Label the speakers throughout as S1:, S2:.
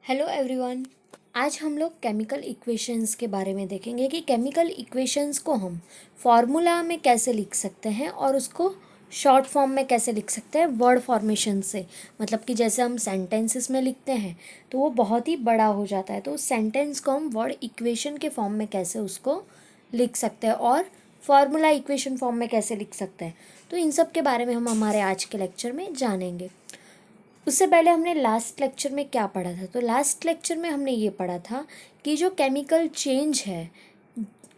S1: Hello everyone. आज हम लोग केमिकल इक्वेशंस के बारे में देखेंगे कि केमिकल इक्वेशंस को हम फार्मूला में कैसे लिख सकते हैं और उसको शॉर्ट फॉर्म में कैसे लिख सकते हैं वर्ड फॉर्मेशन से। मतलब कि जैसे हम सेंटेंसेस में लिखते हैं तो वो बहुत ही बड़ा हो जाता है, तो उस सेंटेंस को हम वर्ड इक्वेशन के फॉर्म में कैसे उसको लिख सकते हैं और फार्मूला इक्वेशन फॉर्म में कैसे लिख सकते हैं। तो इन सब के बारे में हम हमारे आज के लेक्चर में जानेंगे। उससे पहले हमने लास्ट लेक्चर में क्या पढ़ा था? तो लास्ट लेक्चर में हमने ये पढ़ा था कि जो केमिकल चेंज है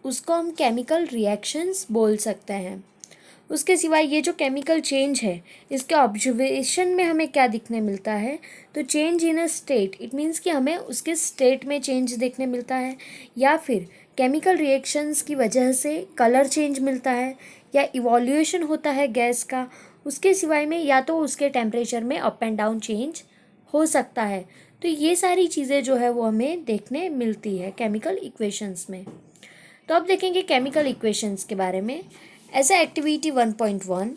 S1: उसको हम केमिकल रिएक्शंस बोल सकते हैं। उसके सिवाय ये जो केमिकल चेंज है इसके ऑब्जर्वेशन में हमें क्या दिखने मिलता है? तो change in a state, it means कि हमें उसके स्टेट में चेंज देखने मिलता है, या फिर केमिकल रिएक्शंस की वजह से कलर चेंज मिलता है, या इवोल्यूशन होता है गैस का। उसके सिवाय में या तो उसके टेम्परेचर में अप एंड डाउन चेंज हो सकता है। तो ये सारी चीज़ें जो है वो हमें देखने मिलती है केमिकल इक्वेशंस में। तो अब देखेंगे केमिकल इक्वेशंस के बारे में। As a activity 1.1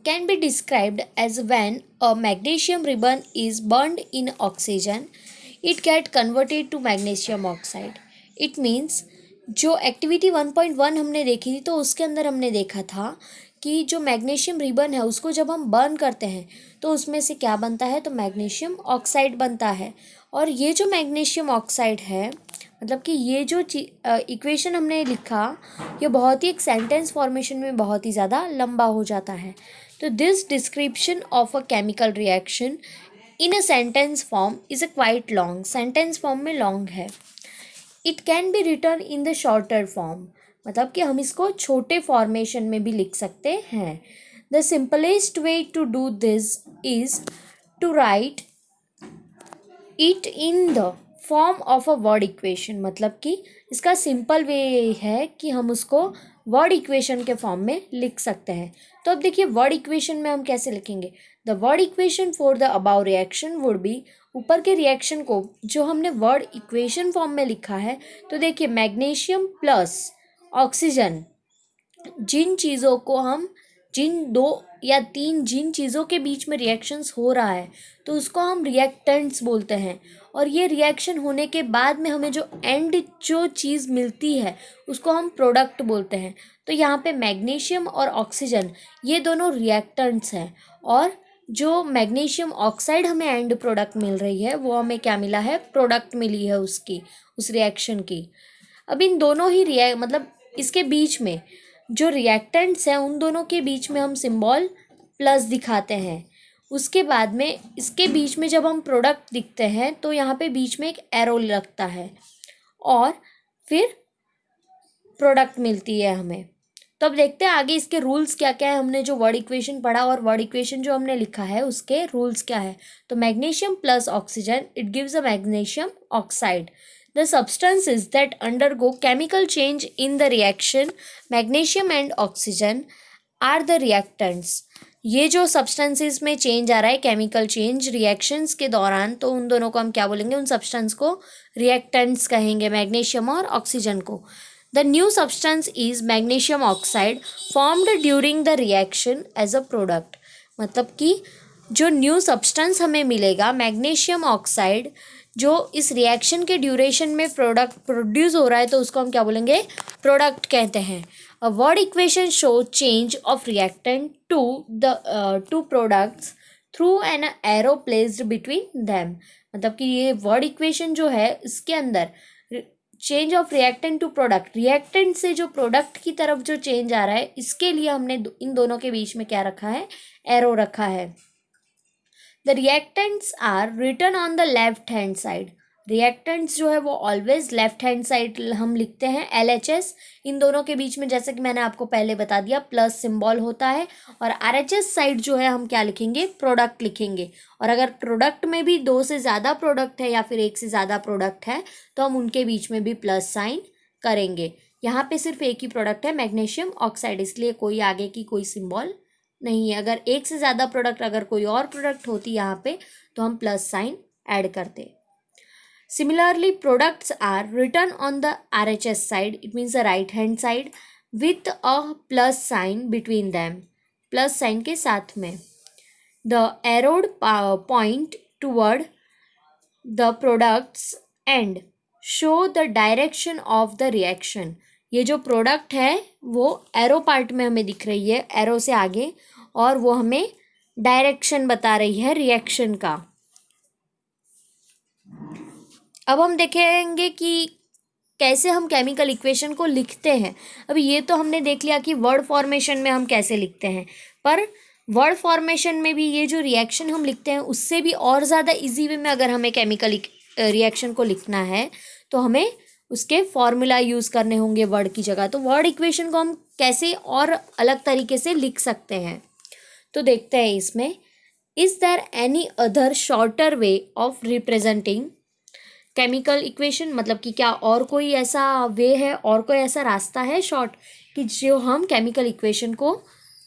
S1: can be described as when a magnesium ribbon is burned in oxygen, it get converted to magnesium oxide. It means जो एक्टिविटी 1.1 हमने देखी थी तो उसके अंदर हमने देखा था कि जो मैग्नीशियम रिबन है उसको जब हम बर्न करते हैं तो उसमें से क्या बनता है? तो मैग्नीशियम ऑक्साइड बनता है। और ये जो मैग्नीशियम ऑक्साइड है, मतलब कि ये जो इक्वेशन हमने लिखा, ये बहुत ही एक सेंटेंस फॉर्मेशन में बहुत ही ज़्यादा लंबा हो जाता है। तो this description of a chemical reaction in a sentence form is a quite long, sentence form में लॉन्ग है। It can be return in the shorter form, मतलब कि हम इसको छोटे फॉर्मेशन में भी लिख सकते हैं। The simplest way to do this is to write it in the form of a word equation, मतलब कि इसका सिंपल वे है कि हम उसको वर्ड इक्वेशन के फॉर्म में लिख सकते हैं। तो अब देखिए वर्ड इक्वेशन में हम कैसे लिखेंगे। The word equation for the above reaction would be, ऊपर के रिएक्शन को जो हमने वर्ड इक्वेशन फॉर्म में लिखा है, तो देखिए मैग्नीशियम प्लस ऑक्सीजन, जिन चीज़ों को हम जिन दो या तीन जिन चीज़ों के बीच में रिएक्शंस हो रहा है तो उसको हम रिएक्टेंट्स बोलते हैं। और ये रिएक्शन होने के बाद में हमें जो एंड जो चीज़ मिलती है उसको हम प्रोडक्ट बोलते हैं। तो यहाँ पे मैग्नीशियम और ऑक्सीजन ये दोनों रिएक्टेंट्स हैं, और जो मैग्नीशियम ऑक्साइड हमें एंड प्रोडक्ट मिल रही है वो हमें क्या मिला है? प्रोडक्ट मिली है उसकी, उस रिएक्शन की। अब इन दोनों ही मतलब इसके बीच में जो रिएक्टेंट्स हैं उन दोनों के बीच में हम सिंबल प्लस दिखाते हैं। उसके बाद में इसके बीच में जब हम प्रोडक्ट दिखते हैं तो यहाँ पे बीच में एक एरो लगता है और फिर प्रोडक्ट मिलती है हमें। तो अब देखते हैं आगे इसके रूल्स क्या क्या है। हमने जो वर्ड इक्वेशन पढ़ा और वर्ड इक्वेशन जो हमने लिखा है उसके रूल्स क्या है। तो magnesium plus oxygen it gives a magnesium oxide. The substances that undergo chemical change in the reaction, magnesium and oxygen are the reactants. ये जो सब्सटेंसेस में चेंज आ रहा है, केमिकल चेंज रिएक्शंस के दौरान, तो उन दोनों को हम क्या बोलेंगे? उन सब्सटेंस को रिएक्टेंट्स कहेंगे, मैग्नीशियम और ऑक्सीजन को। The new substance is magnesium oxide formed during the reaction as a product, मतलब कि जो न्यू सब्सटेंस हमें मिलेगा मैग्नीशियम ऑक्साइड जो इस रिएक्शन के ड्यूरेशन में प्रोडक्ट प्रोड्यूस हो रहा है, तो उसको हम क्या बोलेंगे? प्रोडक्ट कहते हैं। A word equation show change of reactant to the two products through an arrow placed between them, मतलब कि ये वर्ड इक्वेशन जो है इसके अंदर change of reactant to product, reactant से जो प्रोडक्ट की तरफ जो चेंज आ रहा है इसके लिए हमने इन दोनों के बीच में क्या रखा है? एरो रखा है। The reactants are written on the left hand side, reactants जो है वो ऑलवेज लेफ्ट हैंड साइड हम लिखते हैं, LHS। इन दोनों के बीच में जैसे कि मैंने आपको पहले बता दिया प्लस सिंबल होता है, और RHS साइड जो है हम क्या लिखेंगे? प्रोडक्ट लिखेंगे। और अगर प्रोडक्ट में भी दो से ज़्यादा प्रोडक्ट है या फिर एक से ज़्यादा प्रोडक्ट है तो हम उनके बीच में भी प्लस साइन करेंगे। यहाँ पे सिर्फ एक ही प्रोडक्ट है मैग्नीशियम ऑक्साइड, इसलिए कोई आगे की कोई सिंबल नहीं है। अगर एक से ज़्यादा प्रोडक्ट, अगर कोई और प्रोडक्ट होती यहाँ पे तो हम प्लस साइन ऐड करते। Similarly products are written on the RHS side, it means the right hand side, with a plus sign between them, plus sign के साथ में। The arrowhead point toward the products and show the direction of the reaction. ये जो product है वो arrow part में हमें दिख रही है, एरो से आगे, और वो हमें डायरेक्शन बता रही है रिएक्शन का। अब हम देखेंगे कि कैसे हम केमिकल इक्वेशन को लिखते हैं। अभी ये तो हमने देख लिया कि वर्ड फॉर्मेशन में हम कैसे लिखते हैं, पर वर्ड फॉर्मेशन में भी ये जो रिएक्शन हम लिखते हैं उससे भी और ज़्यादा इजी वे में अगर हमें केमिकल रिएक्शन को लिखना है तो हमें उसके फॉर्मूला यूज़ करने होंगे वर्ड की जगह। तो वर्ड इक्वेशन को हम कैसे और अलग तरीके से लिख सकते हैं, तो देखते हैं इसमें। Is there any other shorter way of representing chemical equation, मतलब कि क्या और कोई ऐसा वे है, और कोई ऐसा रास्ता है शॉर्ट कि जो हम केमिकल इक्वेशन को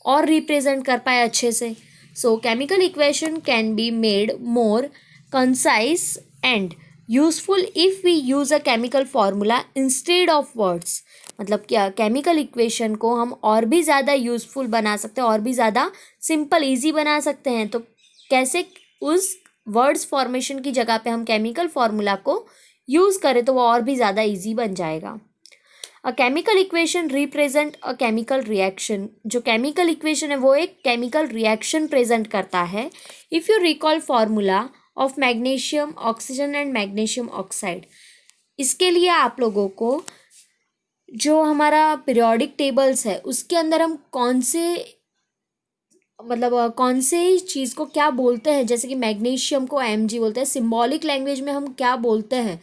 S1: और रिप्रेजेंट कर पाए अच्छे से। So chemical equation can be made more concise and useful if we use a chemical formula instead of words. मतलब क्या केमिकल इक्वेशन को हम और भी ज़्यादा यूज़फुल बना सकते हैं, और भी ज़्यादा सिंपल ईजी बना सकते हैं। तो कैसे? उस वर्ड्स फॉर्मेशन की जगह पे हम केमिकल फार्मूला को यूज़ करें तो वो और भी ज़्यादा ईजी बन जाएगा। अ chemical equation represent a chemical reaction. जो केमिकल इक्वेशन है वो एक केमिकल रिएक्शन प्रेजेंट करता है। If you recall formula of magnesium oxygen and magnesium oxide, इसके लिए आप लोगों को जो हमारा पीरियोडिक टेबल्स है उसके अंदर हम कौन से, मतलब कौन से चीज़ को क्या बोलते हैं, जैसे कि मैग्नीशियम को Mg बोलते हैं, सिंबॉलिक लैंग्वेज में हम क्या बोलते हैं,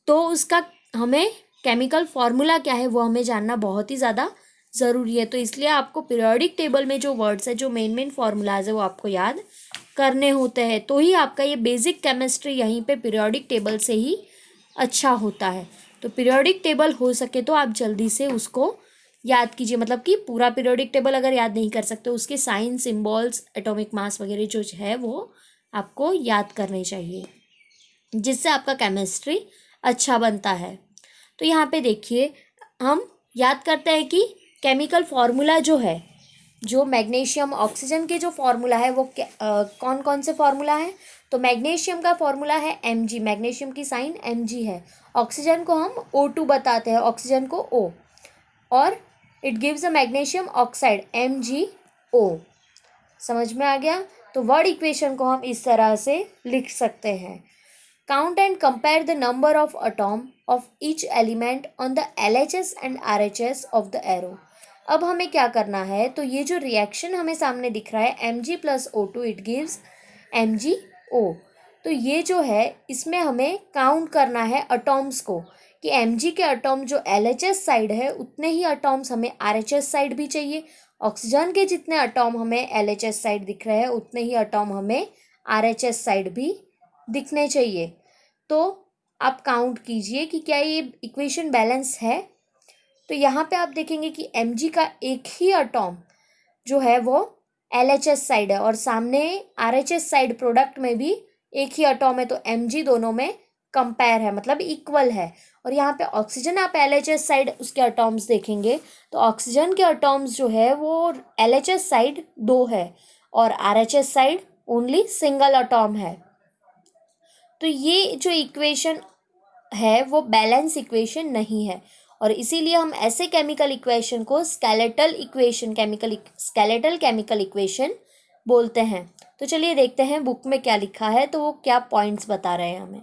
S1: तो उसका हमें केमिकल फार्मूला क्या है वो हमें जानना बहुत ही ज़्यादा ज़रूरी है। तो इसलिए आपको पीरियोडिक टेबल में जो वर्ड्स है, जो मेन फार्मूलाज है, वो आपको याद करने होते हैं। तो ही आपका ये बेसिक केमिस्ट्री यहीं पे पीरियोडिक टेबल से ही अच्छा होता है। तो पीरियोडिक टेबल हो सके तो आप जल्दी से उसको याद कीजिए। मतलब कि पूरा पीरियोडिक टेबल अगर याद नहीं कर सकते, उसके साइन, सिंबल्स, एटॉमिक मास वगैरह जो है वो आपको याद करने चाहिए, जिससे आपका केमिस्ट्री अच्छा बनता है। तो यहाँ पे देखिए, हम याद करते हैं कि केमिकल फार्मूला जो है, जो मैग्नीशियम ऑक्सीजन के जो फार्मूला है वो कौन कौन से फार्मूला है। तो मैग्नीशियम का फार्मूला है Mg, मैग्नीशियम की साइन Mg है। ऑक्सीजन को हम O2 बताते हैं, ऑक्सीजन को O, और it gives a magnesium oxide MgO। समझ में आ गया? तो वर्ड इक्वेशन को हम इस तरह से लिख सकते हैं। Count and compare the number of atom of each element on the LHS and RHS of the arrow. अब हमें क्या करना है, तो ये जो रिएक्शन हमें सामने दिख रहा है Mg plus O2 it gives MgO। तो ये जो है इसमें हमें काउंट करना है अटॉम्स को, कि Mg के अटॉम जो LHS साइड है उतने ही अटॉम्स हमें RHS साइड भी चाहिए। ऑक्सीजन के जितने अटॉम हमें LHS साइड दिख रहे हैं उतने ही अटॉम हमें RHS साइड भी दिखने चाहिए। तो आप काउंट कीजिए कि क्या ये इक्वेशन बैलेंस है। तो यहाँ पे आप देखेंगे कि Mg का एक ही अटॉम जो है वो LHS साइड है, और सामने RHS साइड प्रोडक्ट में भी एक ही अटॉम है। तो Mg दोनों में कंपेयर है, मतलब इक्वल है। और यहाँ पे ऑक्सीजन आप LHS साइड उसके अटॉम्स देखेंगे तो ऑक्सीजन के अटॉम्स जो है वो LHS साइड 2 है और RHS साइड ओनली सिंगल अटॉम है। तो ये जो इक्वेशन है वो बैलेंस इक्वेशन नहीं है, और इसीलिए हम ऐसे केमिकल इक्वेशन को स्केलेटल केमिकल इक्वेशन बोलते हैं। तो चलिए देखते हैं बुक में क्या लिखा है, तो वो क्या पॉइंट्स बता रहे हैं हमें।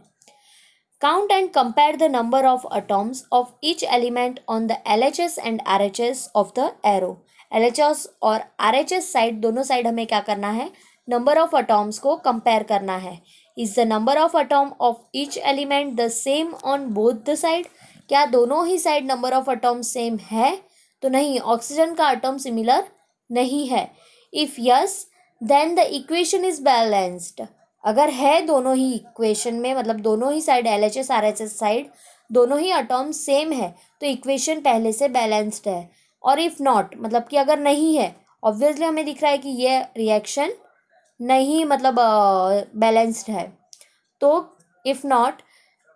S1: Count and compare the number of atoms of each element on the LHS and RHS of the arrow. LHS और RHS साइड, दोनों साइड हमें क्या करना है, नंबर ऑफ अटॉम्स को कंपेयर करना है। Is the number of atom of each element the same on both the side. क्या दोनों ही side number of atom same है? तो नहीं, ऑक्सीजन का अटॉम सिमिलर नहीं है। If yes then the equation is balanced. अगर है दोनों ही इक्वेशन में, मतलब दोनों ही साइड LHS RHS साइड दोनों ही अटॉम सेम है, तो इक्वेशन पहले से बैलेंस्ड है। और इफ़ नॉट, मतलब कि अगर नहीं है, ऑब्वियसली हमें दिख रहा है कि ये रिएक्शन नहीं, मतलब बैलेंस्ड है। तो if not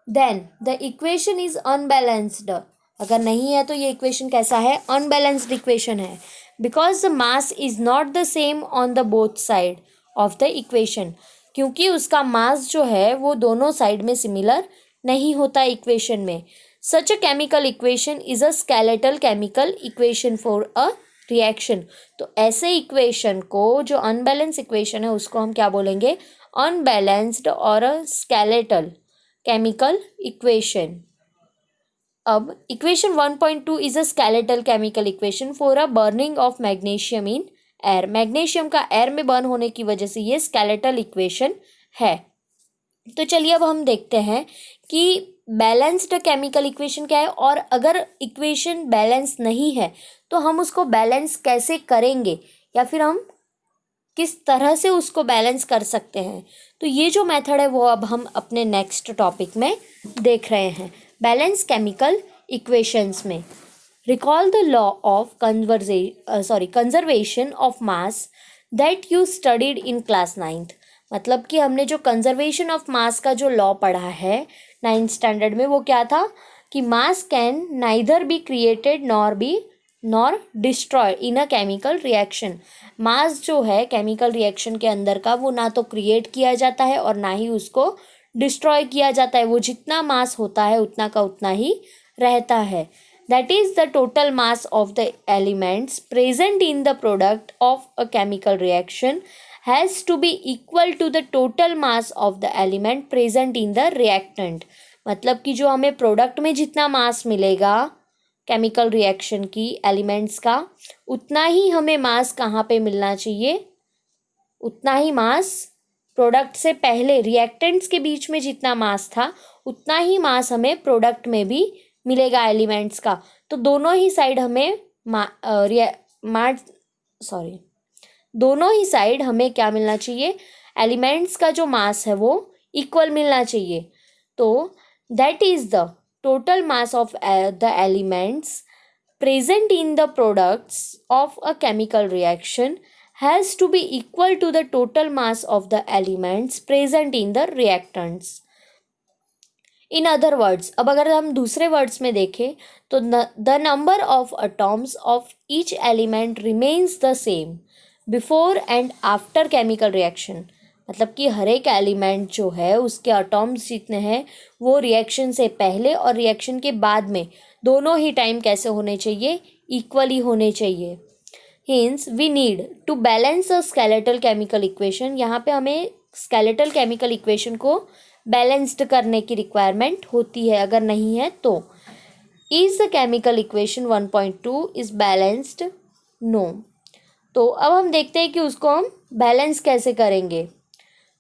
S1: then the equation is unbalanced. अगर नहीं है तो ये इक्वेशन कैसा है, अनबैलेंस्ड इक्वेशन है। Because the mass is not the same on the both side of the equation. क्योंकि उसका मास जो है वो दोनों साइड में सिमिलर नहीं होता इक्वेशन में। Such a chemical equation is a skeletal chemical equation for a reaction. तो ऐसे इक्वेशन को, जो अनबैलेंस इक्वेशन है, उसको हम क्या बोलेंगे? अनबैलेंस्ड और अ स्केलेटल केमिकल इक्वेशन। अब equation 1.2 is a skeletal chemical equation for a burning of magnesium in air. Magnesium का एयर में बर्न होने की वजह से ये स्केलेटल इक्वेशन है। तो चलिए अब हम देखते हैं कि बैलेंस्ड केमिकल इक्वेशन क्या है, और अगर इक्वेशन बैलेंस नहीं है तो हम उसको बैलेंस कैसे करेंगे, या फिर हम किस तरह से उसको बैलेंस कर सकते हैं। तो ये जो मेथड है वो अब हम अपने नेक्स्ट टॉपिक में देख रहे हैं, बैलेंस केमिकल इक्वेशंस में। Recall the law of conservation of mass that you studied in class 9th। मतलब कि हमने जो कंजर्वेशन ऑफ मास का जो लॉ पढ़ा है 9th स्टैंडर्ड में, वो क्या था कि mass can neither be created nor destroy in a chemical reaction. Mass जो है केमिकल रिएक्शन के अंदर का, वो ना तो क्रिएट किया जाता है और ना ही उसको डिस्ट्रॉय किया जाता है। वो जितना मास होता है उतना का उतना ही रहता है। That is the total mass of the elements present in the product of a chemical reaction has to be equal to the total mass of the element present in the reactant. मतलब कि जो हमें product में जितना मास मिलेगा chemical reaction की elements का, उतना ही हमें मास कहाँ पे मिलना चाहिए? उतना ही मास प्रोडक्ट से पहले रिएक्टेंट्स के बीच में जितना मास था उतना ही मास हमें प्रोडक्ट में भी मिलेगा एलिमेंट्स का। तो दोनों ही साइड हमें दोनों ही साइड हमें क्या मिलना चाहिए? एलिमेंट्स का जो मास है वो इक्वल मिलना चाहिए। तो that is the total mass of the elements present in the products of a chemical reaction has to be equal to the total mass of the elements present in the reactants. In other words, अब अगर हम दूसरे words में देखें तो the number of atoms of each element remains the same before and after chemical reaction. मतलब कि हर एक एलिमेंट जो है उसके अटॉम्स जितने हैं वो रिएक्शन से पहले और रिएक्शन के बाद में दोनों ही टाइम कैसे होने चाहिए? इक्वली होने चाहिए। Hence we need to balance a skeletal chemical equation. यहाँ पे हमें स्केलेटल केमिकल इक्वेशन को बैलेंस्ड करने की रिक्वायरमेंट होती है, अगर नहीं है तो। Is the chemical equation 1.2 is balanced? No. तो अब हम देखते हैं कि उसको हम बैलेंस कैसे करेंगे।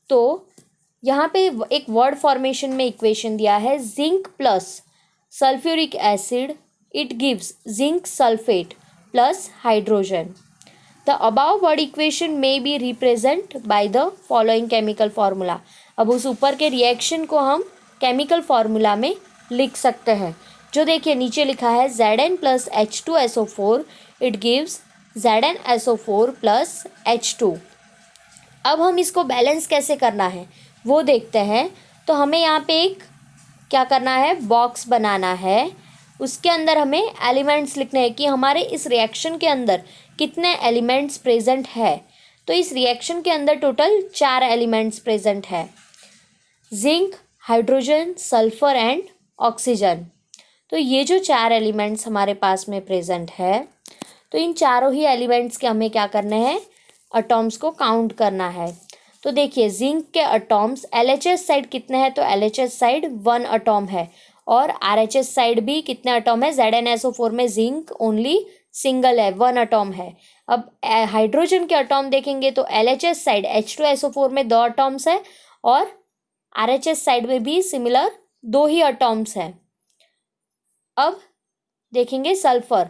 S1: तो यहाँ पे एक वर्ड फॉर्मेशन में इक्वेशन दिया है, zinc plus sulphuric acid it gives zinc sulphate plus hydrogen. The above word equation may be represent by the following chemical formula. अब उस ऊपर के रिएक्शन को हम केमिकल फार्मूला में लिख सकते हैं, जो देखिए नीचे लिखा है Zn plus H2SO4 it gives ZnSO4 plus H2। अब हम इसको बैलेंस कैसे करना है वो देखते हैं। तो हमें यहाँ पे एक क्या करना है, बॉक्स बनाना है। उसके अंदर हमें एलिमेंट्स लिखने हैं कि हमारे इस रिएक्शन के अंदर कितने एलिमेंट्स प्रेजेंट है। तो इस रिएक्शन के अंदर टोटल 4 एलिमेंट्स प्रेजेंट है, zinc, hydrogen, sulphur and oxygen. तो ये जो 4 एलिमेंट्स हमारे पास में प्रेजेंट है, तो इन चारों ही एलिमेंट्स के हमें क्या करने हैं? अटॉम्स को काउंट करना है। तो देखिए जिंक के अटॉम्स LHS साइड कितने हैं? तो LHS साइड 1 अटॉम है, और RHS साइड भी कितने अटॉम है? ZnSO4 में जिंक ओनली सिंगल है, 1 अटॉम है। अब हाइड्रोजन के अटॉम देखेंगे तो LHS साइड H2SO4 में 2 अटॉम्स है, और RHS साइड में भी सिमिलर 2 ही अटॉम्स है। अब देखेंगे सल्फर,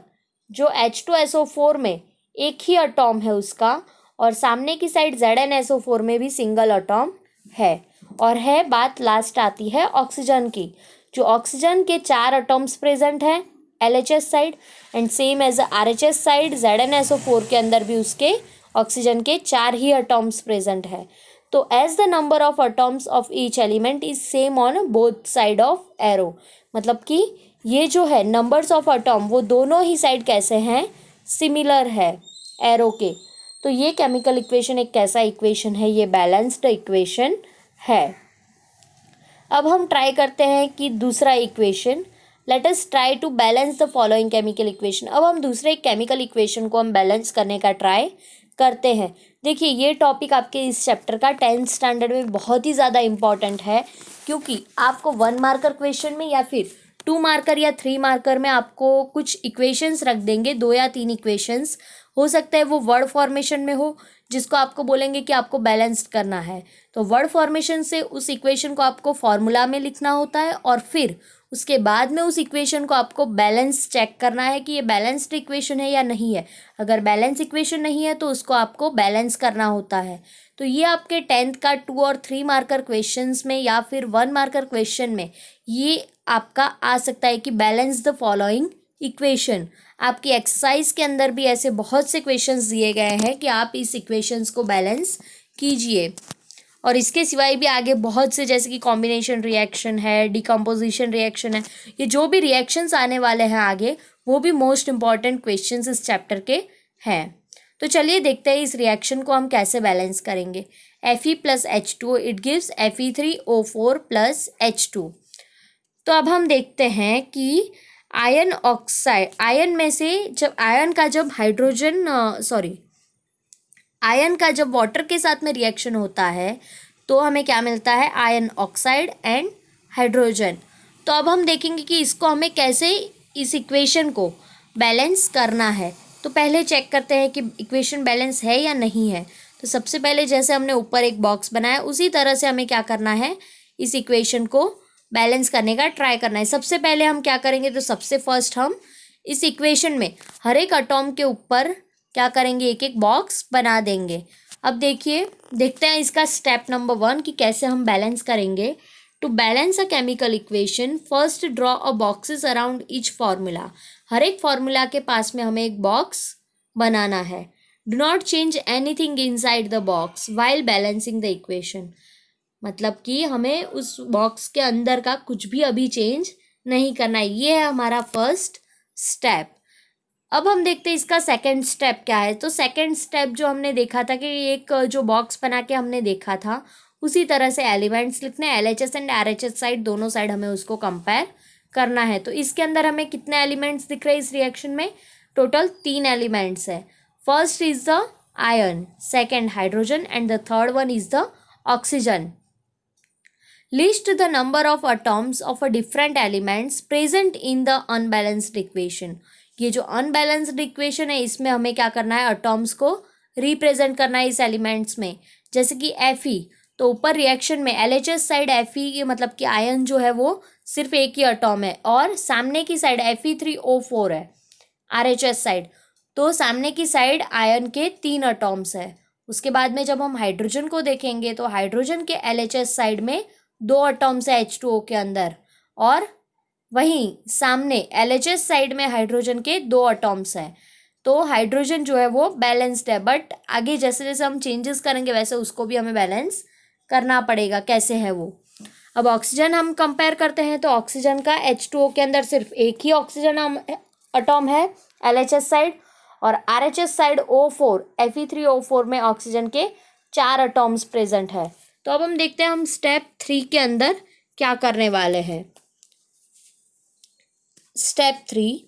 S1: जो H2SO4 में एक ही अटॉम है उसका, और सामने की साइड ZnSO4 में भी सिंगल अटॉम है। और है बात लास्ट आती है ऑक्सीजन की, जो ऑक्सीजन के 4 अटॉम्स प्रेजेंट हैं LHS side, and same as RHS side ZnSO4 के अंदर भी उसके ऑक्सीजन के 4 ही अटॉम्स प्रेजेंट है। तो as the number of atoms of each element is same on both side of arrow. मतलब कि ये जो है नंबर्स ऑफ अटॉम वो दोनों ही साइड कैसे हैं? सिमिलर है एरो के। तो ये केमिकल इक्वेशन एक कैसा इक्वेशन है, ये बैलेंस्ड इक्वेशन है। अब हम ट्राई करते हैं कि दूसरा equation, let us try to balance the following chemical equation. अब हम दूसरे केमिकल इक्वेशन को हम बैलेंस करने का ट्राई करते हैं। देखिए ये टॉपिक आपके इस चैप्टर का 10th स्टैंडर्ड में बहुत ही ज़्यादा इंपॉर्टेंट है, क्योंकि आपको 1 मार्कर क्वेश्चन में या फिर 2 मार्कर या 3 मार्कर में आपको कुछ इक्वेशंस रख देंगे, 2 या 3 इक्वेशंस। हो सकता है वो वर्ड फॉर्मेशन में हो, जिसको आपको बोलेंगे कि आपको बैलेंस्ड करना है। तो वर्ड फॉर्मेशन से उस इक्वेशन को आपको फॉर्मूला में लिखना होता है, और फिर उसके बाद में उस इक्वेशन को आपको बैलेंस चेक करना है कि ये बैलेंस्ड इक्वेशन है या नहीं है। अगर बैलेंस इक्वेशन नहीं है तो उसको आपको बैलेंस करना होता है। तो ये आपके 10th का 2 और 3 मार्कर क्वेश्चंस में या फिर 1 मार्कर क्वेश्चन में ये आपका आ सकता है कि बैलेंस द फॉलोइंग इक्वेशन। आपकी एक्सरसाइज के अंदर भी ऐसे बहुत से क्वेश्चंस दिए गए हैं कि आप इस इक्वेशंस को बैलेंस कीजिए। और इसके सिवाय भी आगे बहुत से, जैसे कि कॉम्बिनेशन रिएक्शन है, डिकम्पोजिशन रिएक्शन है, ये जो भी रिएक्शंस आने वाले हैं आगे, वो भी मोस्ट इंपॉर्टेंट क्वेश्चंस इस चैप्टर के हैं। तो चलिए देखते हैं इस रिएक्शन को हम कैसे बैलेंस करेंगे। Fe+H2 it gives Fe3O4+H2। तो अब हम देखते हैं कि आयन ऑक्साइड, आयन में से जब आयन का जब वाटर के साथ में रिएक्शन होता है तो हमें क्या मिलता है, आयन ऑक्साइड एंड हाइड्रोजन। तो अब हम देखेंगे कि इसको हमें कैसे, इस इक्वेशन को बैलेंस करना है। तो पहले चेक करते हैं कि इक्वेशन बैलेंस है या नहीं है। तो सबसे पहले जैसे हमने ऊपर एक बॉक्स बनाया उसी तरह से हमें क्या करना है, इस इक्वेशन को बैलेंस करने का ट्राई करना है। सबसे पहले हम क्या करेंगे, तो सबसे फर्स्ट हम इस इक्वेशन में हर एक एटॉम के ऊपर क्या करेंगे, एक एक बॉक्स बना देंगे। अब देखते हैं इसका स्टेप नंबर 1 कि कैसे हम बैलेंस करेंगे। To balance a chemical equation first draw a boxes around each formula. हर एक फार्मूला के पास में हमें एक बॉक्स बनाना है। Do not change anything inside the box while balancing the equation. मतलब कि हमें उस बॉक्स के अंदर का कुछ भी अभी चेंज नहीं करना है। ये है हमारा फर्स्ट स्टेप। अब हम देखते हैं इसका सेकंड स्टेप क्या है। तो सेकंड स्टेप जो हमने देखा था कि एक जो बॉक्स बना के हमने देखा था, उसी तरह से एलिमेंट्स लिखने हैं। LHS एंड RH साइड, दोनों साइड हमें उसको कंपेयर करना है। तो इसके अंदर हमें कितने एलिमेंट्स दिख रहे हैं इस रिएक्शन में, टोटल 3 एलिमेंट्स है। First is the ion, second hydrogen and the third one is the oxygen. List the number of atoms of a different elements present in the unbalanced equation। ये जो unbalanced equation है इसमें हमें क्या करना है, atoms को रिप्रेजेंट करना है इस एलिमेंट्स में। जैसे कि Fe, तो ऊपर रिएक्शन में LHS साइड Fe मतलब कि आयन जो है वो सिर्फ एक ही अटॉम है, और सामने की साइड Fe3O4 है RH साइड, तो सामने की साइड आयन के 3 अटॉम्स है। उसके बाद में जब हम हाइड्रोजन को देखेंगे तो हाइड्रोजन के LHS साइड में 2 अटॉम्स है H2O के अंदर, और वहीं सामने LHS साइड में हाइड्रोजन के 2 अटॉम्स हैं। तो हाइड्रोजन जो है वो बैलेंस्ड है, बट आगे जैसे जैसे हम चेंजेस करेंगे वैसे उसको भी हमें बैलेंस करना पड़ेगा। कैसे है वो, अब ऑक्सीजन हम कंपेयर करते हैं तो ऑक्सीजन का H2O के अंदर सिर्फ एक ही ऑक्सीजन अटॉम है LHS साइड, और RH साइड O4 Fe3O4 में ऑक्सीजन के 4 अटॉम्स प्रेजेंट है। तो अब हम देखते हैं हम स्टेप 3 के अंदर क्या करने वाले हैं। Step 3,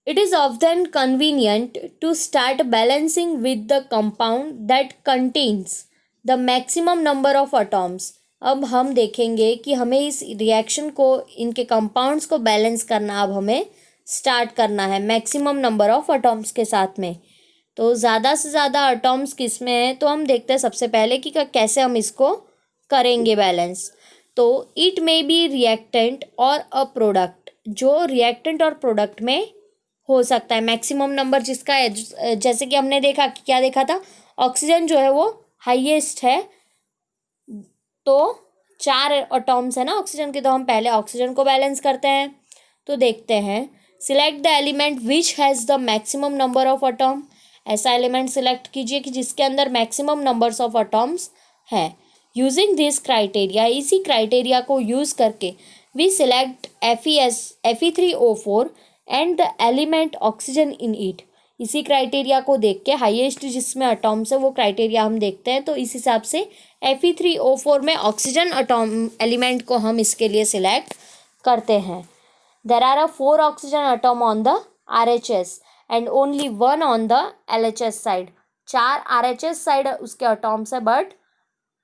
S1: it is often convenient to start balancing with the compound that contains the maximum number of atoms। अब हम देखेंगे कि हमें इस रिएक्शन को, इनके कंपाउंड्स को बैलेंस करना अब हमें स्टार्ट करना है मैक्सिमम नंबर ऑफ अटॉम्स के साथ में। तो ज़्यादा से ज़्यादा अटॉम्स किस में है, तो हम देखते हैं सबसे पहले कि कैसे हम इसको करेंगे बैलेंस। तो इट मे बी रिएक्टेंट और अ प्रोडक्ट, जो रिएक्टेंट और प्रोडक्ट में हो सकता है मैक्सिमम नंबर जिसका है। जैसे कि हमने देखा कि क्या देखा था, ऑक्सीजन जो है वो हाईएस्ट है, तो 4 अटॉम्स है ना ऑक्सीजन के, तो हम पहले ऑक्सीजन को बैलेंस करते हैं। तो देखते हैं, select the element which has the maximum number of atom. ऐसा एलिमेंट सिलेक्ट कीजिए कि जिसके अंदर मैक्सिमम नंबर्स ऑफ अटॉम्स हैं। यूजिंग दिस क्राइटेरिया, इसी क्राइटेरिया को यूज़ करके we select Fe3O4 and the element oxygen in it. इसी क्राइटेरिया को देख के हाईएस्ट जिसमें अटॉम्स है वो क्राइटेरिया हम देखते हैं। तो इस हिसाब से Fe3O4 में ऑक्सीजन अटॉम एलिमेंट को हम इसके लिए सिलेक्ट करते हैं। There are 4 oxygen atom on the RHS and only 1 on the LHS side. 4 RHS side उसके अटॉम्स है, बट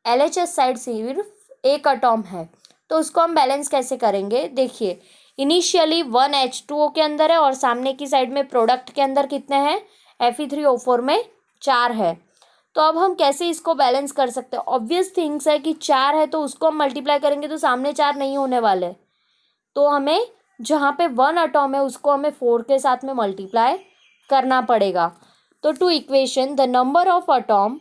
S1: LHS साइड सिर्फ एक अटॉम है। तो उसको हम बैलेंस कैसे करेंगे? देखिए, इनिशियली 1 H2O के अंदर है और सामने की साइड में प्रोडक्ट के अंदर कितने हैं? Fe3O4 में 4 है। तो अब हम कैसे इसको बैलेंस कर सकते हैं? ऑब्वियस थिंग्स है कि 4 है तो उसको हम मल्टीप्लाई करेंगे तो सामने 4 नहीं होने वाले। तो हमें जहाँ पे 1 अटॉम है उसको हमें 4 के साथ में मल्टीप्लाई करना पड़ेगा। तो to equation the number of atom,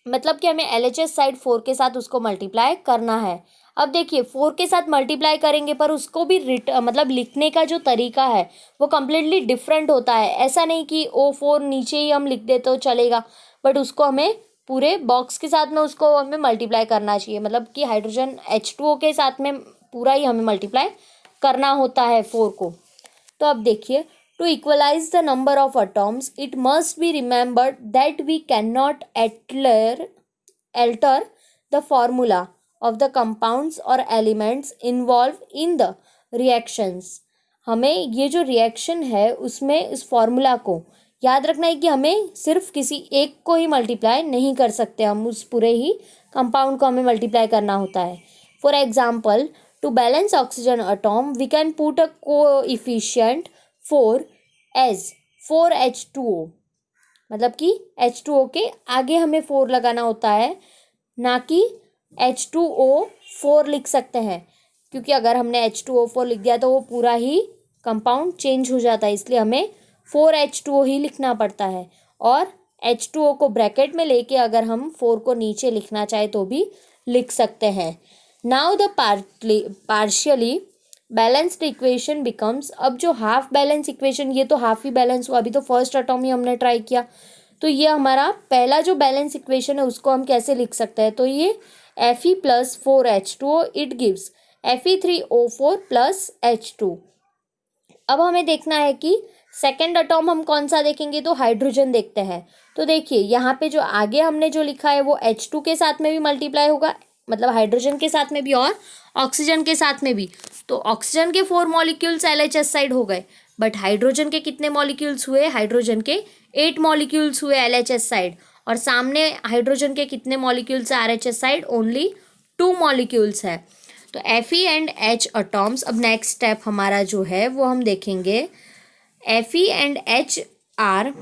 S1: मतलब कि हमें LHS साइड 4 के साथ उसको मल्टीप्लाई करना है। अब देखिए 4 के साथ मल्टीप्लाई करेंगे पर उसको भी मतलब लिखने का जो तरीका है वो कम्प्लीटली डिफरेंट होता है। ऐसा नहीं कि O4 नीचे ही हम लिख दे तो चलेगा, बट उसको हमें पूरे बॉक्स के साथ में उसको हमें मल्टीप्लाई करना चाहिए। मतलब कि हाइड्रोजन H2O के साथ में पूरा ही हमें मल्टीप्लाई करना होता है 4 को। तो अब देखिए, to equalize the number of atoms it must be remembered that we can not alter the formula of the compounds or elements involved in the reactions। हमें ये जो रिएक्शन है उसमें इस फॉर्मूला को याद रखना है कि हमें सिर्फ किसी एक को ही मल्टीप्लाई नहीं कर सकते, हम उस पूरे ही कंपाउंड को हमें मल्टीप्लाई करना होता है। For example, to balance oxygen atom we can put a coefficient 4 as 4H2O, मतलब कि H2O के आगे हमें 4 लगाना होता है, ना कि H2O4 लिख सकते हैं, क्योंकि अगर हमने H2O4 लिख दिया तो वो पूरा ही कंपाउंड चेंज हो जाता है, इसलिए हमें 4H2O ही लिखना पड़ता है। और H2O को ब्रैकेट में लेके अगर हम 4 को नीचे लिखना चाहे तो भी लिख सकते हैं। Now the partially balanced equation becomes, अब जो हाफ बैलेंस इक्वेशन, ये तो हाफ ही बैलेंस हुआ, अभी तो फर्स्ट अटॉम ही हमने ट्राई किया। तो ये हमारा पहला जो बैलेंस इक्वेशन है उसको हम कैसे लिख सकते हैं? तो ये Fe plus 4H2O it gives Fe3O4 plus H2। अब हमें देखना है कि सेकेंड अटॉम हम कौन सा देखेंगे, तो हाइड्रोजन देखते हैं। तो देखिए यहाँ पे जो आगे हमने जो लिखा है वो H2 के साथ में भी मल्टीप्लाई होगा, मतलब हाइड्रोजन के साथ में भी और ऑक्सीजन के साथ में भी। तो ऑक्सीजन के 4 मॉलिक्यूल्स LHS साइड हो गए, बट हाइड्रोजन के कितने मॉलिक्यूल्स हुए? हाइड्रोजन के 8 मॉलिक्यूल्स हुए LHS साइड। और सामने हाइड्रोजन के कितने मॉलिक्यूल्स है RHS साइड? ओनली 2 मॉलिक्यूल्स है। तो Fe एंड H अटॉम्स, अब नेक्स्ट स्टेप हमारा जो है वो हम देखेंगे। Fe and H are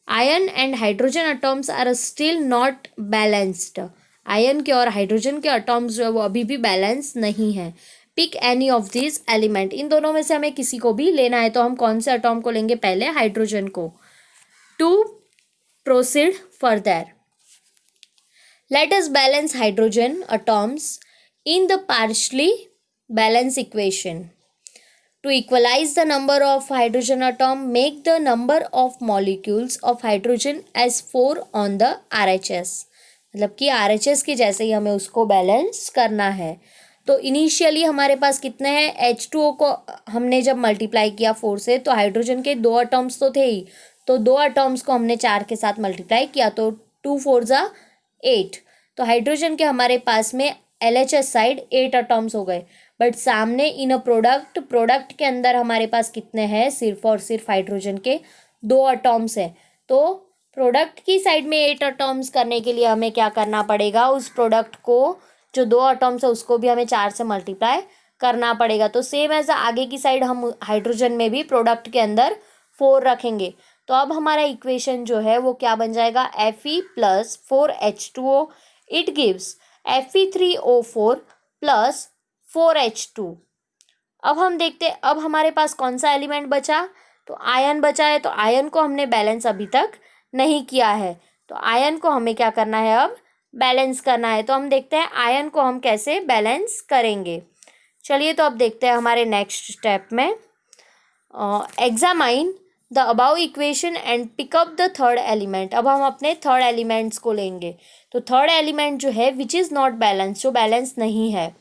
S1: iron and hydrogen atoms are still not balanced. Iron के और हाइड्रोजन के अटॉम्स जो है वो अभी भी बैलेंस नहीं है। Pick any of this element, इन दोनों में से हमें किसी को भी लेना है। तो हम कौन से अटॉम को लेंगे? पहले हाइड्रोजन को। To proceed further, let us balance hydrogen atoms in the partially balanced equation. To equalize the number of hydrogen atom, make the number of molecules of hydrogen as 4 on the RHS। मतलब कि RHS के जैसे ही हमें उसको balance करना है। तो initially हमारे पास कितने हैं? H2O को हमने जब मल्टीप्लाई किया 4 से तो हाइड्रोजन के 2 अटॉम्स तो थे ही, तो 2 अटॉम्स को हमने 4 के साथ मल्टीप्लाई किया तो 2 4 जा 8। तो हाइड्रोजन के हमारे पास में LHS साइड 8 अटॉम्स हो गए, बट सामने इन अ प्रोडक्ट के अंदर हमारे पास कितने हैं? सिर्फ और सिर्फ हाइड्रोजन के 2 अटॉम्स हैं। तो प्रोडक्ट की साइड में 8 अटॉम्स करने के लिए हमें क्या करना पड़ेगा? उस प्रोडक्ट को जो 2 अटॉम्स है उसको भी हमें 4 से मल्टीप्लाई करना पड़ेगा। तो सेम एज आगे की साइड हम हाइड्रोजन में भी प्रोडक्ट के अंदर 4 रखेंगे। तो अब हमारा इक्वेशन जो है वो क्या बन जाएगा? Fe plus 4H2O it gives Fe3O4 plus 4H2। अब हम देखते हैं अब हमारे पास कौन सा एलिमेंट बचा? तो आयन बचा है। तो आयन को हमने बैलेंस अभी तक नहीं किया है, तो आयन को हमें क्या करना है? अब बैलेंस करना है। तो हम देखते हैं आयन को हम कैसे बैलेंस करेंगे। चलिए तो अब देखते हैं हमारे नेक्स्ट स्टेप में। Examine the about equation and pick up the third element. अब हम अपने थर्ड एलिमेंट्स को लेंगे। तो थर्ड एलिमेंट जो है विच इज़ नॉट बैलेंस, जो बैलेंस नहीं है।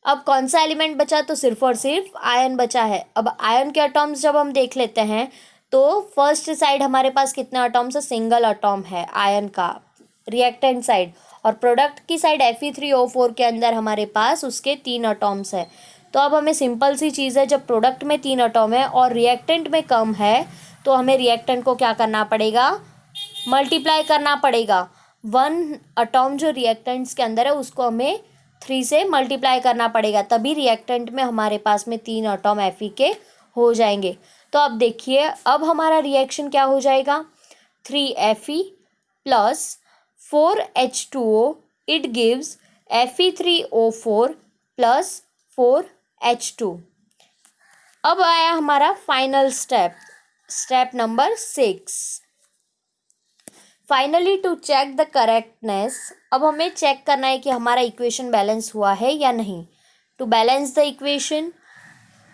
S1: अब कौन सा एलिमेंट बचा? तो सिर्फ और सिर्फ आयन बचा है। अब आयन के अटॉम्स जब हम देख लेते हैं तो फर्स्ट साइड हमारे पास कितने एटॉम्स है, सिंगल एटॉम है आयन का रिएक्टेंट साइड, और प्रोडक्ट की साइड Fe3O4 के अंदर हमारे पास उसके 3 एटॉम्स है। तो अब हमें सिंपल सी चीज़ है, जब प्रोडक्ट में 3 एटॉम है और रिएक्टेंट में कम है तो हमें रिएक्टेंट को क्या करना पड़ेगा, मल्टीप्लाई करना पड़ेगा। 1 एटॉम जो रिएक्टेंट्स के अंदर है उसको हमें 3 से मल्टीप्लाई करना पड़ेगा, तभी रिएक्टेंट में हमारे पास में 3 एटॉम Fe के हो जाएंगे। तो अब देखिए अब हमारा रिएक्शन क्या हो जाएगा, 3Fe plus 4H2O it gives Fe3O4 plus 4H2। अब आया हमारा final step, step number 6। Finally to check the correctness, अब हमें चेक करना है कि हमारा इक्वेशन बैलेंस हुआ है या नहीं। To balance the equation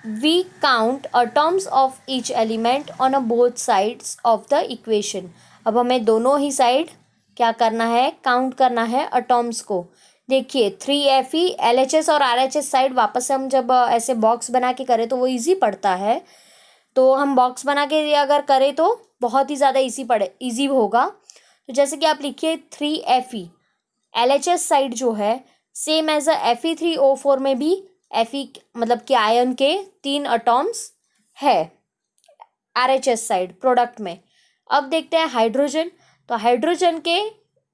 S1: we count atoms of each element on both sides of the equation. अब हमें दोनों ही साइड क्या करना है, काउंट करना है एटॉम्स को। देखिए 3Fe LHS और RHS साइड वापस से हम जब ऐसे बॉक्स बना के करें तो वो इजी पड़ता है, तो हम बॉक्स बना के अगर करें तो बहुत ही ज़्यादा इजी होगा। तो जैसे कि आप लिखिए 3Fe LHS साइड जो है सेम एज Fe3O4 में भी Fe मतलब कि आयन के 3 एटॉम्स है RHS साइड प्रोडक्ट में। अब देखते हैं हाइड्रोजन, तो हाइड्रोजन के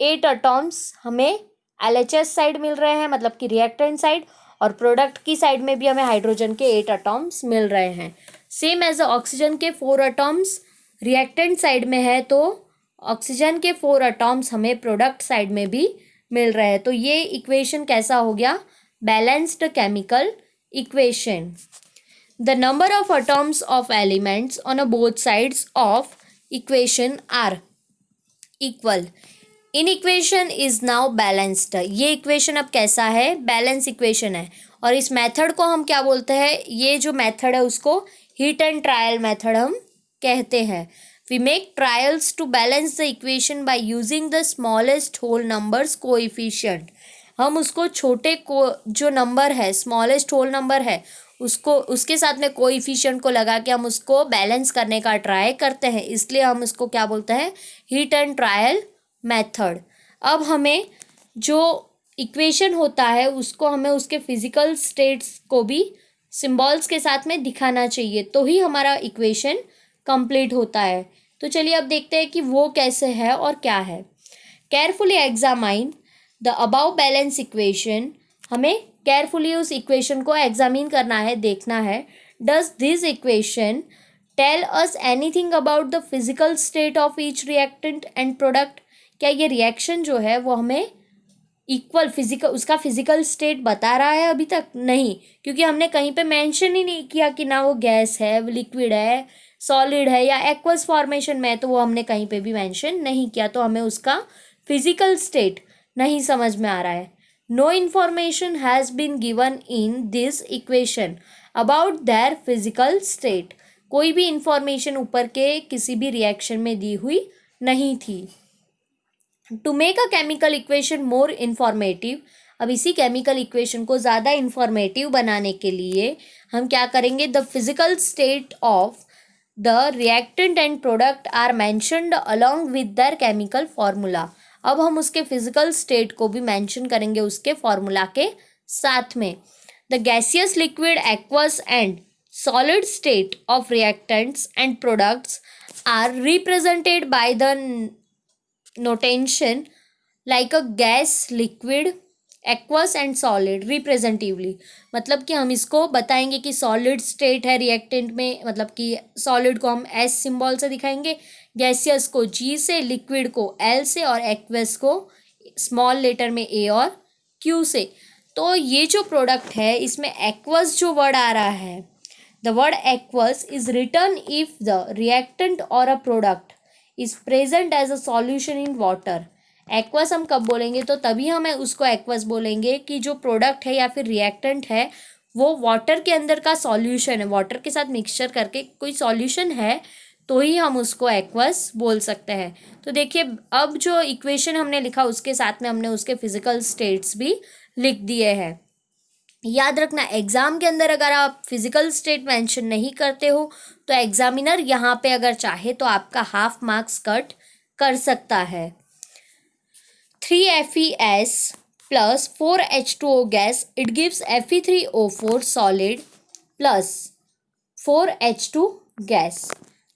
S1: 8 एटॉम्स हमें LHS साइड मिल रहे हैं मतलब कि रिएक्टेंट साइड, और प्रोडक्ट की साइड में भी हमें हाइड्रोजन के 8 एटॉम्स मिल रहे हैं। सेम एज ऑक्सीजन के 4 एटॉम्स रिएक्टेंट साइड में है, तो ऑक्सीजन के 4 एटॉम्स हमें प्रोडक्ट साइड में भी मिल रहे हैं। तो ये इक्वेशन कैसा हो गया, balanced chemical equation. The number of atoms of elements on both sides of equation are equal. In equation is now balanced. ये इक्वेशन अब कैसा है, बैलेंस इक्वेशन है। और इस मेथड को हम क्या बोलते हैं, ये जो मेथड है उसको हीट एंड ट्रायल मेथड हम कहते हैं। We make trials to balance the equation by using the smallest whole numbers coefficient. हम उसको छोटे को जो नंबर है स्मॉलेस्ट होल नंबर है उसको उसके साथ में कोएफिशिएंट को लगा के हम उसको बैलेंस करने का ट्राई करते हैं, इसलिए हम इसको क्या बोलते हैं, हीट एंड ट्रायल मेथड। अब हमें जो इक्वेशन होता है उसको हमें उसके फिजिकल स्टेट्स को भी सिंबल्स के साथ में दिखाना चाहिए, तो ही हमारा इक्वेशन कंप्लीट होता है। तो चलिए अब देखते हैं कि वो कैसे है और क्या है। Carefully examine the above balance equation, हमें केयरफुली उस इक्वेशन को एग्जामिन करना है, देखना है। Does this equation tell us anything about the physical state of each reactant and product. क्या ये रिएक्शन जो है वो हमें इक्वल फिजिकल उसका फिजिकल स्टेट बता रहा है, अभी तक नहीं, क्योंकि हमने कहीं पे मेंशन ही नहीं किया कि ना वो गैस है, लिक्विड है, सॉलिड है या एक्वस फॉर्मेशन में है, तो वो हमने कहीं पे भी मेंशन नहीं किया, तो हमें उसका फिजिकल स्टेट नहीं समझ में आ रहा है। No information has been given in this equation about their physical state. कोई भी इंफॉर्मेशन ऊपर के किसी भी रिएक्शन में दी हुई नहीं थी। To make a chemical equation more informative, अब इसी केमिकल इक्वेशन को ज़्यादा इन्फॉर्मेटिव बनाने के लिए हम क्या करेंगे, the physical state of the reactant and product are mentioned along with their chemical formula. अब हम उसके फिजिकल स्टेट को भी मेंशन करेंगे उसके फार्मूला के साथ में। The gaseous, liquid, aqueous and solid state of reactants and products are represented by the notation like a gas, liquid, aqueous and solid representatively. मतलब कि हम इसको बताएंगे कि सॉलिड स्टेट है रिएक्टेंट में, मतलब कि सॉलिड को हम एस सिंबल से दिखाएंगे, गैसियस को जी से, लिक्विड को एल से और एक्वस को स्मॉल लेटर में ए और क्यू से। तो ये जो प्रोडक्ट है इसमें एक्वस जो वर्ड आ रहा है, the word aqueous is written if the reactant or a product is present as a solution in water। aqueous हम कब बोलेंगे, तो तभी हमें उसको aqueous बोलेंगे कि जो प्रोडक्ट है या फिर रिएक्टेंट है वो वाटर के अंदर का सॉल्यूशन है, वाटर के साथ मिक्सचर करके कोई सॉल्यूशन है, तो ही हम उसको एक्वस बोल सकते हैं। तो देखिए अब जो इक्वेशन हमने लिखा उसके साथ में हमने उसके फिजिकल स्टेट्स भी लिख दिए हैं। याद रखना, एग्ज़ाम के अंदर अगर आप फिजिकल स्टेट मेंशन नहीं करते हो तो एग्जामिनर यहाँ पे अगर चाहे तो आपका हाफ मार्क्स कट कर सकता है। 3FeS plus 4H2O gas, it gives Fe3O4 solid plus 4H2 gas.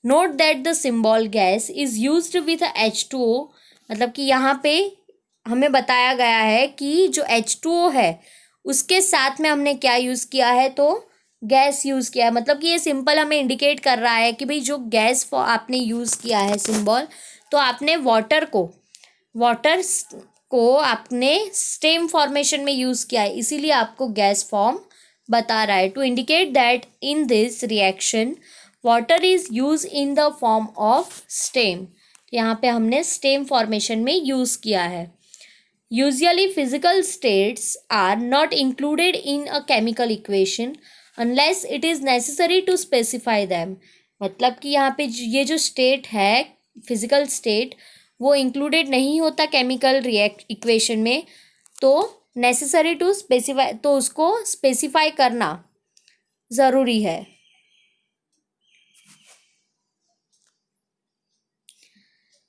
S1: Note that the symbol gas is used with H2O, मतलब कि यहाँ पे हमें बताया गया है कि जो H2O है उसके साथ में हमने क्या यूज़ किया है, तो गैस यूज़ किया है। मतलब कि ये सिंपल हमें इंडिकेट कर रहा है कि भाई जो गैस आपने यूज़ किया है सिंबल, तो आपने वाटर को आपने स्टेम फॉर्मेशन में यूज़ किया है, इसीलिए आपको गैस फॉर्म बता रहा है। To indicate that in this reaction water is use in the form of steam, यहाँ पे हमने स्टेम फॉर्मेशन में यूज़ किया है। Usually physical states are not included in a chemical equation unless it is necessary to specify them. मतलब कि यहाँ पे ये जो स्टेट है फिजिकल स्टेट वो इंक्लूडेड नहीं होता केमिकल इक्वेशन में, तो नेसेसरी टू स्पेसिफाई, तो उसको स्पेसिफाई करना ज़रूरी है।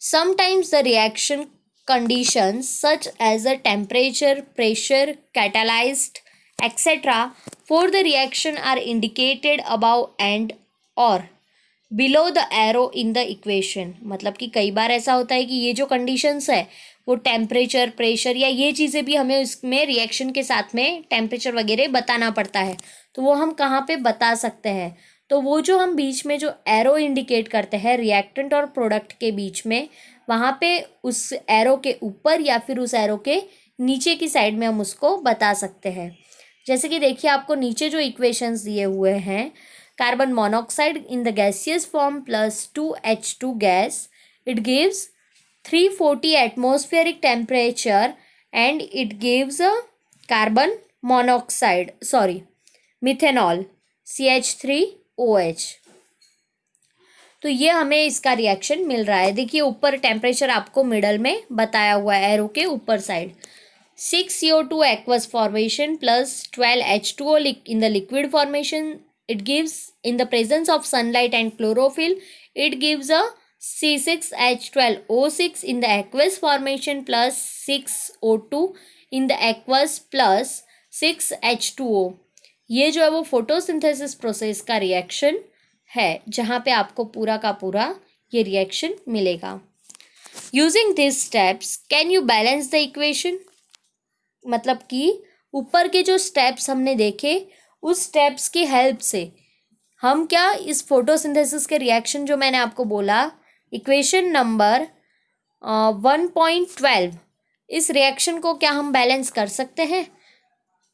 S1: Sometimes the reaction conditions such as the temperature, pressure, catalyst, etc. for the reaction are indicated above and or below the arrow in the equation। मतलब कि कई बार ऐसा होता है कि ये जो कंडीशंस है वो टेम्परेचर, प्रेशर या ये चीज़ें भी हमें इसमें रिएक्शन के साथ में टेम्परेचर वगैरह बताना पड़ता है, तो वो हम कहाँ पे बता सकते हैं। तो वो जो हम बीच में जो एरो इंडिकेट करते हैं रिएक्टेंट और प्रोडक्ट के बीच में, वहाँ पे उस एरो के ऊपर या फिर उस एरो के नीचे की साइड में हम उसको बता सकते हैं। जैसे कि देखिए आपको नीचे जो इक्वेशंस दिए हुए हैं, carbon monoxide in the gaseous form plus 2H2 gas, it gives 340 atmospheric temperature and it gives a carbon monoxide methanol CH3OH। तो ये हमें इसका रिएक्शन मिल रहा है। देखिए ऊपर टेम्परेचर आपको मिडल में बताया हुआ है एरो के ऊपर side. 6 CO2 aqueous formation plus 12 H2O in the liquid formation, it gives in the presence of sunlight and chlorophyll, it gives a C6H12O6 in the aqueous formation plus 6O2 in the aqueous plus 6H2O। ये जो है वो photosynthesis process का reaction है जहाँ पे आपको पूरा का पूरा ये रिएक्शन मिलेगा। Using this steps can you balance the equation. मतलब कि ऊपर के जो स्टेप्स हमने देखे उस स्टेप्स की हेल्प से हम क्या इस फोटोसिंथेसिस के रिएक्शन जो मैंने आपको बोला इक्वेशन नंबर 1.12 इस रिएक्शन को क्या हम बैलेंस कर सकते हैं।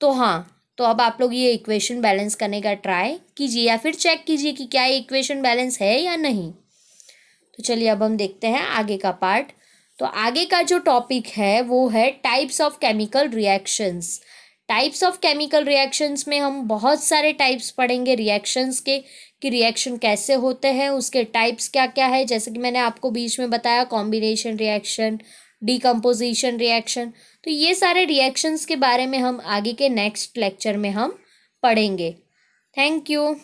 S1: तो हाँ, तो अब आप लोग ये इक्वेशन बैलेंस करने का ट्राई कीजिए या फिर चेक कीजिए कि क्या ये इक्वेशन बैलेंस है या नहीं। तो चलिए अब हम देखते हैं आगे का पार्ट। तो आगे का जो टॉपिक है वो है types of chemical reactions. Types of chemical reactions में हम बहुत सारे टाइप्स पढ़ेंगे रिएक्शंस के, कि रिएक्शन कैसे होते हैं, उसके टाइप्स क्या क्या है। जैसे कि मैंने आपको बीच में बताया कॉम्बिनेशन रिएक्शन, डीकम्पोजिशन रिएक्शन, तो ये सारे रिएक्शंस के बारे में हम आगे के नेक्स्ट लेक्चर में हम पढ़ेंगे। Thank you.